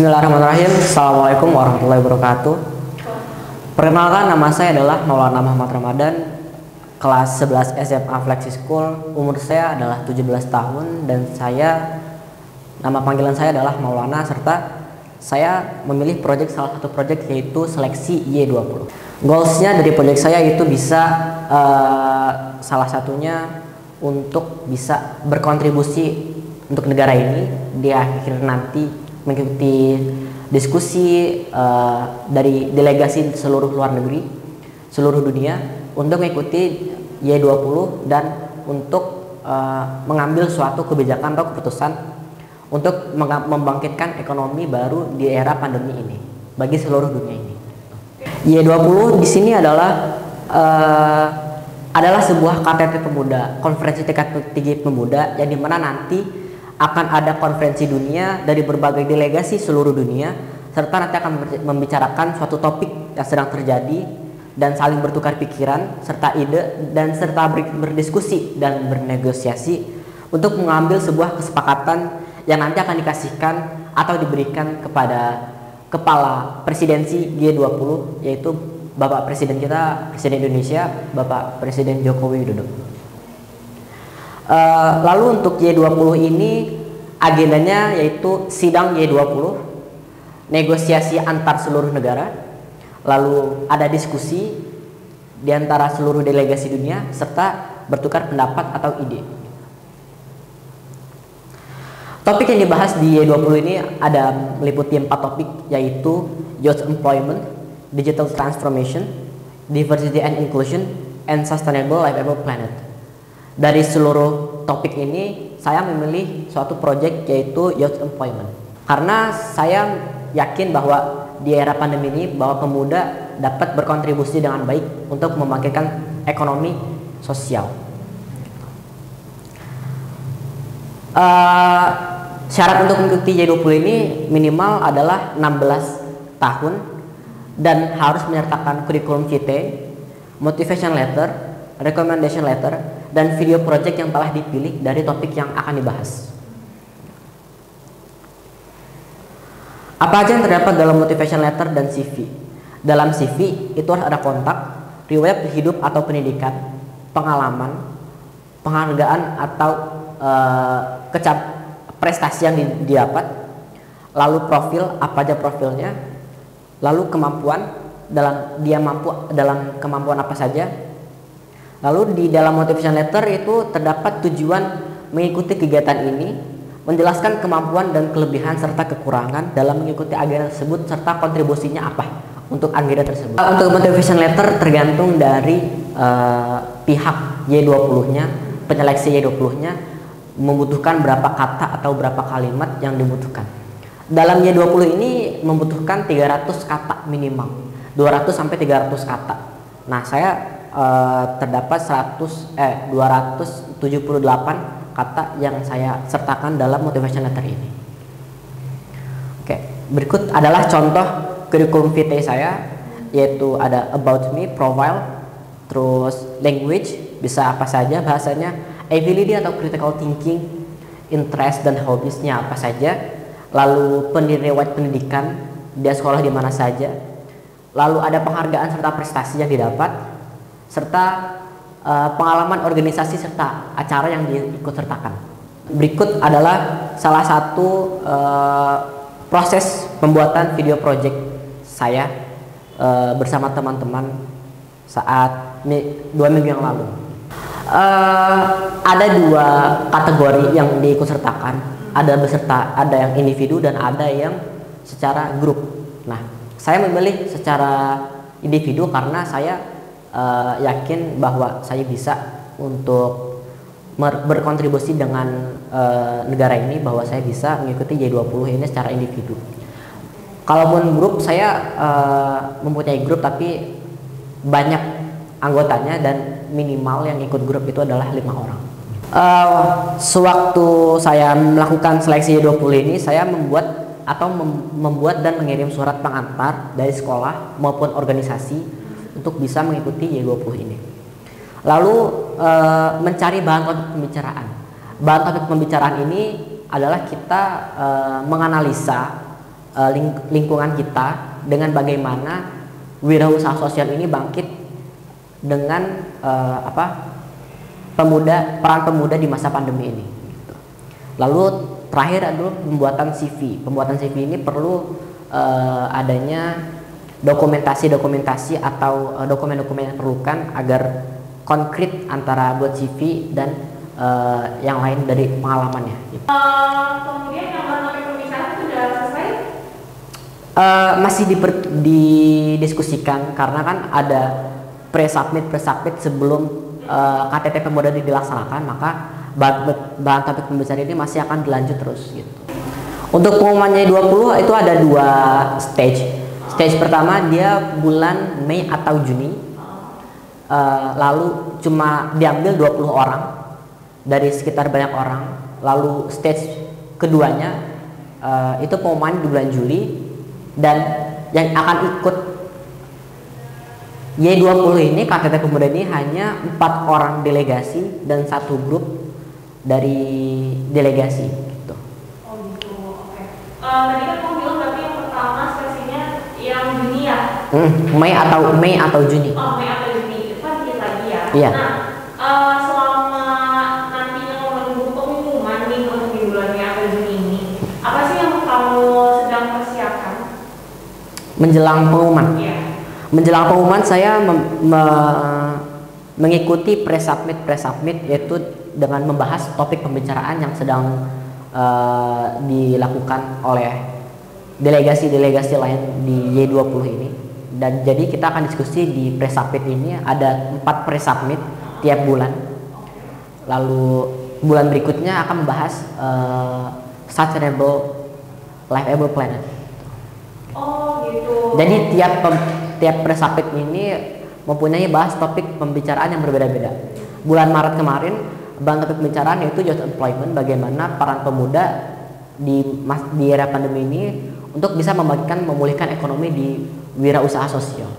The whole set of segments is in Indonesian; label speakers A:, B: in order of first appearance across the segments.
A: Bismillahirrahmanirrahim. Assalamualaikum warahmatullahi wabarakatuh. Perkenalkan, nama saya adalah Maulana Muhammad Ramadan, kelas 11 SMA Flexi School. Umur saya adalah 17 tahun dan nama panggilan saya adalah Maulana, serta saya memilih salah satu proyek yaitu seleksi Y20. Goalsnya dari proyek saya itu bisa salah satunya untuk bisa berkontribusi untuk negara ini di akhir nanti, mengikuti diskusi dari delegasi seluruh luar negeri, seluruh dunia untuk mengikuti Y20 dan untuk mengambil suatu kebijakan atau keputusan untuk membangkitkan ekonomi baru di era pandemi ini bagi seluruh dunia ini. Y20 di sini adalah sebuah KTT pemuda, konferensi tingkat tinggi pemuda, yang dimana nanti akan ada konferensi dunia dari berbagai delegasi seluruh dunia, serta nanti akan membicarakan suatu topik yang sedang terjadi dan saling bertukar pikiran serta ide, dan serta berdiskusi dan bernegosiasi untuk mengambil sebuah kesepakatan yang nanti akan dikasihkan atau diberikan kepada kepala presidensi G20, yaitu Bapak Presiden kita, Presiden Indonesia, Bapak Presiden Joko Widodo. Lalu untuk Y20 ini agendanya yaitu sidang Y20, negosiasi antar seluruh negara, lalu ada diskusi di antara seluruh delegasi dunia, serta bertukar pendapat atau ide. Topik yang dibahas di Y20 ini ada meliputi 4 topik, yaitu youth employment, digital transformation, diversity and inclusion, and sustainable livable planet. Dari seluruh topik ini, saya memilih suatu proyek yaitu youth employment, karena saya yakin bahwa di era pandemi ini bahwa pemuda dapat berkontribusi dengan baik untuk membangkitkan ekonomi sosial. Syarat untuk mengikuti Y20 ini minimal adalah 16 tahun dan harus menyertakan kurikulum vitae, motivation letter, recommendation letter, dan video project yang telah dipilih dari topik yang akan dibahas. Apa aja yang terdapat dalam motivation letter dan CV? Dalam CV itu harus ada kontak, riwayat hidup atau pendidikan, pengalaman, penghargaan atau prestasi yang didapat, lalu profil, apa aja profilnya, lalu kemampuan, dia mampu dalam kemampuan apa saja. Lalu di dalam motivation letter itu terdapat tujuan mengikuti kegiatan ini, menjelaskan kemampuan dan kelebihan serta kekurangan dalam mengikuti agenda tersebut, serta kontribusinya apa untuk agenda tersebut. Untuk motivation letter tergantung dari pihak Y20-nya, penyeleksi Y20-nya membutuhkan berapa kata atau berapa kalimat yang dibutuhkan. Dalam Y20 ini membutuhkan 300 kata minimal, 200 sampai 300 kata. Nah, saya terdapat 278 kata yang saya sertakan dalam motivation letter ini. Oke, berikut adalah contoh kurikulum vitae saya, yaitu ada about me, profile, terus language, bisa apa saja bahasanya, ability atau critical thinking, interest dan hobbiesnya apa saja, lalu riwayat pendidikan, dia sekolah di mana saja, lalu ada penghargaan serta prestasi yang didapat, serta pengalaman organisasi serta acara yang diikut sertakan. Berikut adalah salah satu proses pembuatan video project saya bersama teman-teman saat 2 minggu yang lalu. Ada 2 kategori yang diikut sertakan, ada yang individu dan ada yang secara grup. Nah, saya memilih secara individu karena saya yakin bahwa saya bisa untuk berkontribusi dengan negara ini, bahwa saya bisa mengikuti Y20 ini secara individu. Kalaupun grup, saya mempunyai grup tapi banyak anggotanya dan minimal yang ikut grup itu adalah 5 orang. Sewaktu saya melakukan seleksi Y20 ini, saya membuat dan mengirim surat pengantar dari sekolah maupun organisasi untuk bisa mengikuti Y20 ini. Lalu mencari bahan topik pembicaraan. Bahan topik pembicaraan ini adalah kita menganalisa lingkungan kita dengan bagaimana wirausaha sosial ini bangkit dengan peran pemuda di masa pandemi ini. Gitu. Lalu terakhir adalah pembuatan CV. Pembuatan CV ini perlu adanya dokumentasi atau dokumen-dokumen yang diperlukan agar konkret antara buat CV dan yang lain dari pengalamannya. Gitu.
B: Kemudian yang topik pembicaraan sudah selesai?
A: Masih didiskusikan karena kan ada pre-submit sebelum KTT Pemuda dilaksanakan, maka bahan topik pembicaraan ini masih akan dilanjut terus gitu. Untuk pengumumannya 20 itu ada 2 stage. Stage pertama dia bulan Mei atau Juni. Lalu cuma diambil 20 orang dari sekitar banyak orang. Lalu stage keduanya itu pengumuman di bulan Juli, dan yang akan ikut Y20 ini, KTT Pemuda ini hanya 4 orang delegasi dan 1 grup dari delegasi gitu.
B: Oh gitu, oke. Tadi kan kamu bilang berarti yang pertama sesinya yang Juni ya?
A: Mei atau Juni.
B: Oh, Mei atau Juni, itu kan dikit lagi ya?
A: Iya.
B: Nah, selama nantinya kamu menunggu pengumuman nih untuk di bulan Mei atau Juni ini, apa sih yang kamu sedang persiapkan?
A: Menjelang pengumuman?
B: Iya.
A: Menjelang pengumuman saya mengikuti pre-submit yaitu dengan membahas topik pembicaraan yang sedang dilakukan oleh delegasi-delegasi lain di Y20 ini. Dan jadi kita akan diskusi di pre-submit ini, ada 4 pre-submit tiap bulan. Lalu bulan berikutnya akan membahas sustainable livable planet.
B: Oh gitu.
A: Jadi tiap pre-submit ini mempunyai bahas topik pembicaraan yang berbeda-beda. Bulan Maret kemarin bahan topik pembicaraan yaitu youth employment, bagaimana peran pemuda di era pandemi ini untuk bisa memulihkan ekonomi di wirausaha sosial.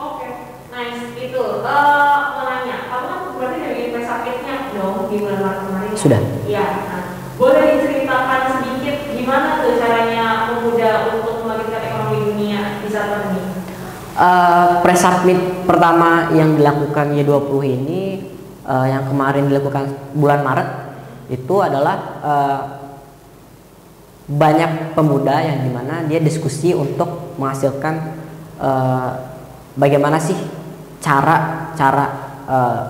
B: Oke, nice. Itu mau nanya, kamu kan berarti dari pre-submitnya dong di bulan Maret kemarin?
A: Sudah.
B: Iya. Nah, boleh diceritakan sedikit gimana tuh caranya pemuda untuk membangkitkan ekonomi dunia di saat pandemi?
A: Pre-submit pertama yang dilakukan Y20 ini yang kemarin dilakukan bulan Maret itu adalah banyak pemuda yang dimana dia diskusi untuk menghasilkan bagaimana sih cara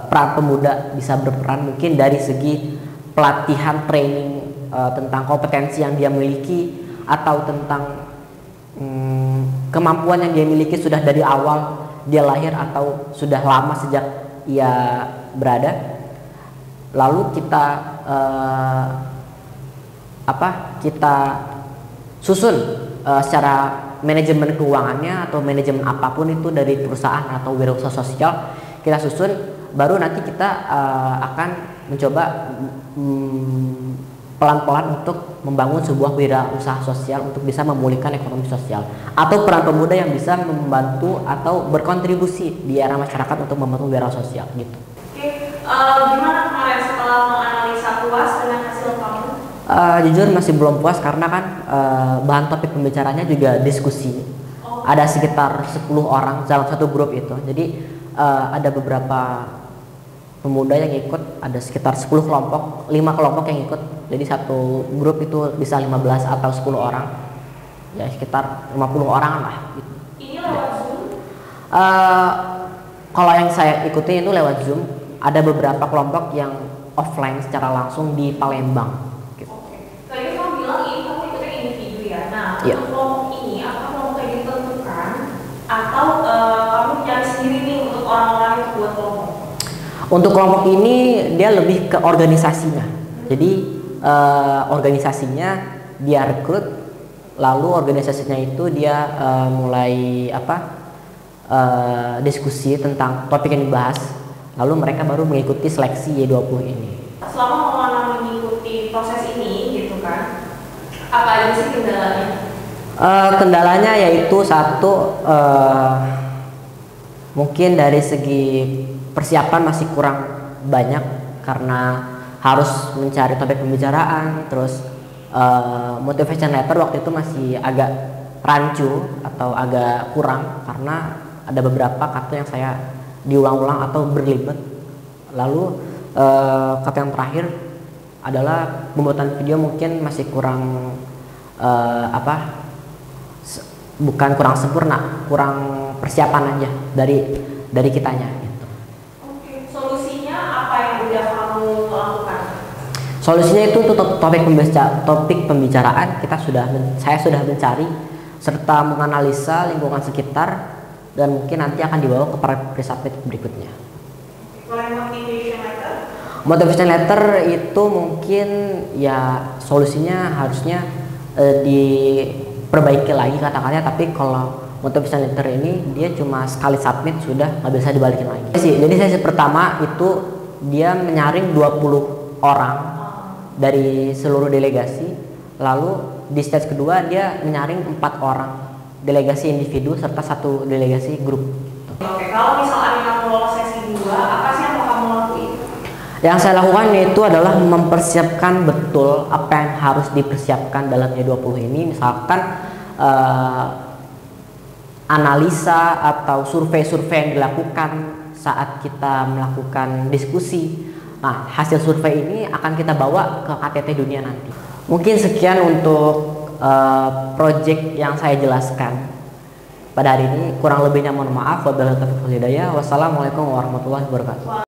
A: peran pemuda bisa berperan, mungkin dari segi pelatihan training tentang kompetensi yang dia miliki atau tentang kemampuan yang dia miliki sudah dari awal dia lahir atau sudah lama sejak ia berada. Lalu kita susun secara manajemen keuangannya atau manajemen apapun itu dari perusahaan atau wirausaha sosial, kita susun, baru nanti kita akan mencoba pelan-pelan untuk membangun sebuah wirausaha sosial untuk bisa memulihkan ekonomi sosial, atau peran pemuda yang bisa membantu atau berkontribusi di era masyarakat untuk membangun wirausaha sosial gitu.
B: Oke, gimana kemarin setelah menganalisa puas dengan hasil kamu?
A: Jujur masih belum puas karena kan bahan topik pembicaranya juga diskusi. Ada sekitar 10 orang dalam satu grup itu. Jadi ada beberapa pemuda yang ikut, ada sekitar 10 kelompok, 5 kelompok yang ikut. Jadi satu grup itu bisa 15 atau 10 orang. Ya sekitar 50 orang lah gitu.
B: Ini lewat Zoom?
A: Kalau yang saya ikuti itu lewat Zoom. Ada beberapa kelompok yang offline secara langsung di Palembang.
B: Tadi kamu bilang ini kamu ikutnya individu ya. Nah,
A: Iya.
B: untuk kelompok ini apakah kelompok yang ditentukan atau kamu cari sendiri nih untuk orang-orang itu buat kelompok?
A: Untuk kelompok ini dia lebih ke organisasinya. Jadi organisasinya dia rekrut, lalu organisasinya itu dia mulai diskusi tentang topik yang dibahas, lalu mereka baru mengikuti seleksi Y20 ini.
B: Selama Maulana mengikuti proses ini gitu kan, apa aja sih kendalanya?
A: Kendalanya yaitu satu, mungkin dari segi persiapan masih kurang banyak karena harus mencari topik pembicaraan, terus motivation letter waktu itu masih agak rancu atau agak kurang karena ada beberapa kata yang saya diulang-ulang atau berlibat. Lalu kata yang terakhir adalah pembuatan video mungkin masih kurang bukan kurang sempurna, kurang persiapan aja dari kitanya gitu.
B: Oke, solusinya apa yang udah kamu lakukan?
A: Solusinya itu untuk topik pembicaraan saya sudah mencari serta menganalisa lingkungan sekitar dan mungkin nanti akan dibawa ke pre-submit berikutnya. Motivation letter itu mungkin ya solusinya harusnya diperbaiki lagi kata-katanya, tapi kalau motivation letter ini dia cuma sekali submit sudah nggak bisa dibalikin lagi. Jadi sesi pertama itu dia menyaring 20 orang dari seluruh delegasi, lalu di stage kedua dia menyaring 4 orang delegasi individu serta 1 delegasi grup.
B: Oke, kalau misalnya kamu lolos sesi 2, apa sih yang mau kamu lakuin?
A: Yang saya lakukan itu adalah mempersiapkan betul apa yang harus dipersiapkan dalam Y20 ini, misalkan analisa atau survei-survei yang dilakukan saat kita melakukan diskusi. Nah, hasil survei ini akan kita bawa ke KTT dunia nanti. Mungkin sekian untuk project yang saya jelaskan pada hari ini. Kurang lebihnya mohon maaf. Wassalamualaikum warahmatullahi wabarakatuh.